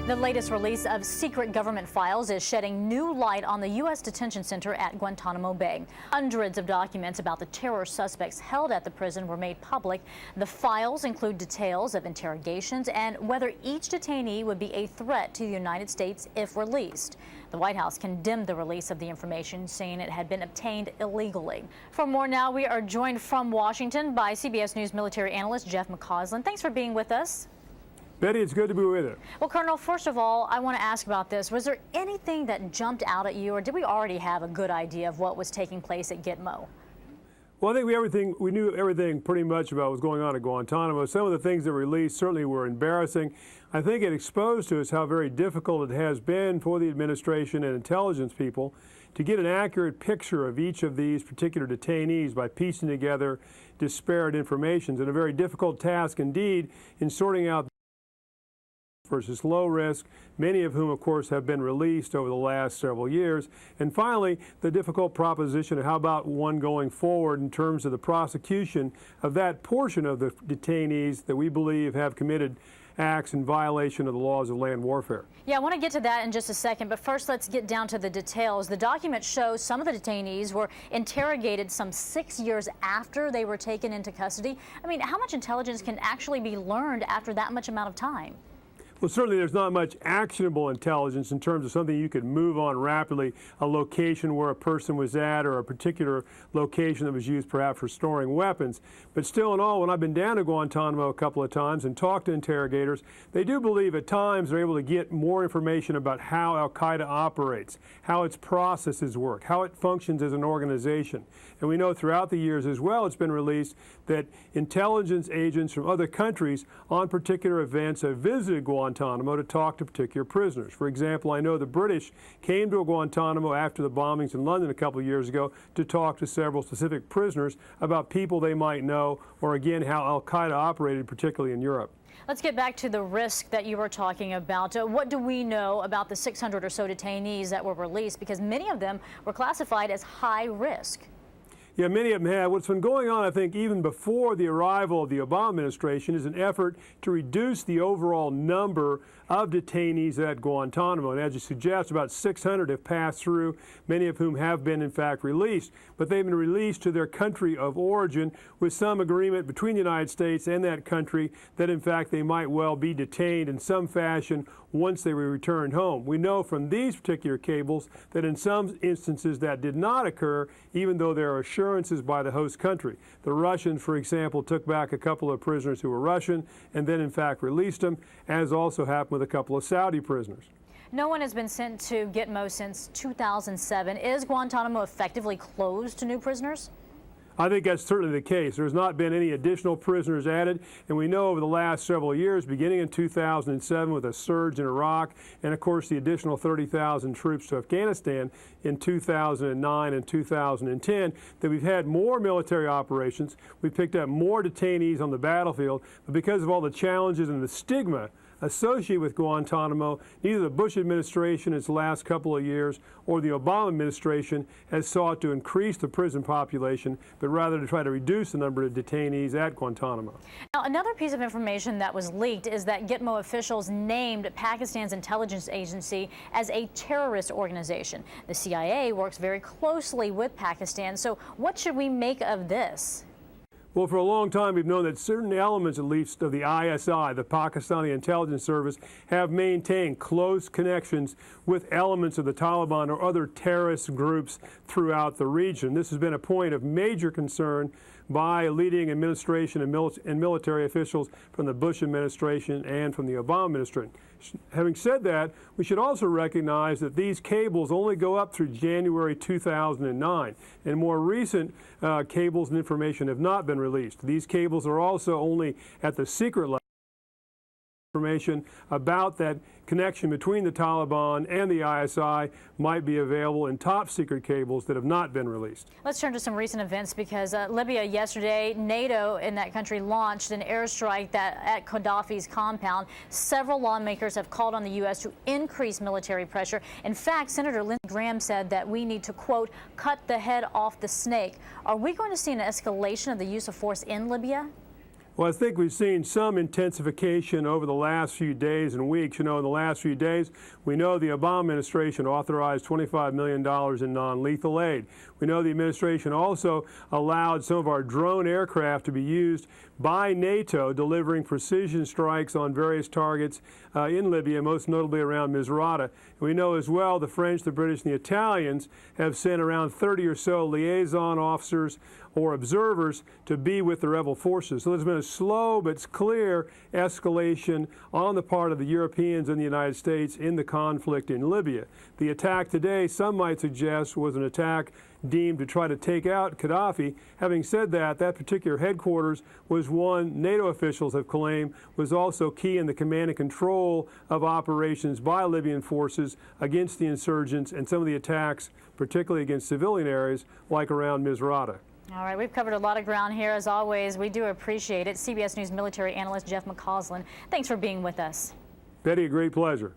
The latest release of secret government files is shedding new light on the U.S. detention center at Guantanamo Bay. Hundreds of documents about the terror suspects held at the prison were made public. The files include details of interrogations and whether each detainee would be a threat to the United States if released. The White House condemned the release of the information, saying it had been obtained illegally. For more now, we are joined from Washington by CBS News military analyst Jeff McCausland. Thanks for being with us. Betty, it's good to be with you. Well, Colonel, first of all, I want to ask about this. Was there anything that jumped out at you, or did we already have a good idea of what was taking place at Gitmo? Well, I think we knew everything pretty much about what was going on at Guantanamo. Some of the things that were released certainly were embarrassing. I think it exposed to us how very difficult it has been for the administration and intelligence people to get an accurate picture of each of these particular detainees by piecing together disparate information. And a very difficult task indeed in sorting out versus low risk, many of whom, of course, have been released over the last several years. And finally, the difficult proposition of how about one going forward in terms of the prosecution of that portion of the detainees that we believe have committed acts in violation of the laws of land warfare. Yeah, I want to get to that in just a second, but first let's get down to the details. The document shows some of the detainees were interrogated some 6 years after they were taken into custody. I mean, how much intelligence can actually be learned after that much amount of time? Well, certainly there's not much actionable intelligence in terms of something you could move on rapidly, a location where a person was at or a particular location that was used perhaps for storing weapons. But still in all, when I've been down to Guantanamo a couple of times and talked to interrogators, they do believe at times they're able to get more information about how al-Qaeda operates, how its processes work, how it functions as an organization. And we know throughout the years as well, it's been released that intelligence agents from other countries on particular events have visited Guantanamo to talk to particular prisoners. For example, I know the British came to Guantanamo after the bombings in London a couple of years ago to talk to several specific prisoners about people they might know, or again, how al-Qaeda operated, particularly in Europe. Let's get back to the risk that you were talking about. What do we know about the 600 or so detainees that were released? Because many of them were classified as high risk. Yeah, many of them have. What's been going on, I think, even before the arrival of the Obama administration is an effort to reduce the overall number of detainees at Guantanamo. And as you suggest, about 600 have passed through, many of whom have been, in fact, released. But they've been released to their country of origin with some agreement between the United States and that country that, in fact, they might well be detained in some fashion once they were returned home. We know from these particular cables that in some instances that did not occur, even though there are assurances by the host country. The Russians, for example, took back a couple of prisoners who were Russian and then, in fact, released them, as also happened with a couple of Saudi prisoners. No one has been sent to Gitmo since 2007. Is Guantanamo effectively closed to new prisoners? I think that's certainly the case. There's not been any additional prisoners added, and we know over the last several years, beginning in 2007 with a surge in Iraq, and of course the additional 30,000 troops to Afghanistan in 2009 and 2010, that we've had more military operations. We've picked up more detainees on the battlefield, but because of all the challenges and the stigma associated with Guantanamo, neither the Bush administration in its last couple of years or the Obama administration has sought to increase the prison population, but rather to try to reduce the number of detainees at Guantanamo. Now, another piece of information that was leaked is that Gitmo officials named Pakistan's intelligence agency as a terrorist organization. The CIA works very closely with Pakistan, so what should we make of this? Well, for a long time, we've known that certain elements, at least, of the ISI, the Pakistani Intelligence Service, have maintained close connections with elements of the Taliban or other terrorist groups throughout the region. This has been a point of major concern by leading administration and military officials from the Bush administration and from the Obama administration. Having said that, we should also recognize that these cables only go up through January 2009, and more recent cables and information have not been released. These cables are also only at the secret level. Information about that connection between the Taliban and the ISI might be available in top secret cables that have not been released. Let's turn to some recent events, because Libya yesterday, NATO in that country launched an airstrike at Gaddafi's compound. Several lawmakers have called on the U.S. to increase military pressure. In fact, Senator Lindsey Graham said that we need to, quote, cut the head off the snake. Are we going to see an escalation of the use of force in Libya? Well, I think we've seen some intensification over the last few days and weeks. You know, in the last few days, we know the Obama administration authorized $25 million in non-lethal aid. We know the administration also allowed some of our drone aircraft to be used by NATO, delivering precision strikes on various targets in Libya, most notably around Misrata. We know as well the French, the British, and the Italians have sent around 30 or so liaison officers or observers to be with the rebel forces. So there's been a slow but clear escalation on the part of the Europeans and the United States in the conflict in Libya. The attack today, some might suggest, was an attack deemed to try to take out Gaddafi. Having said that, that particular headquarters was one NATO officials have claimed was also key in the command and control of operations by Libyan forces against the insurgents and some of the attacks, particularly against civilian areas like around Misrata. All right, we've covered a lot of ground here. As always, we do appreciate it. CBS News military analyst Jeff McCausland, thanks for being with us. Betty, a great pleasure.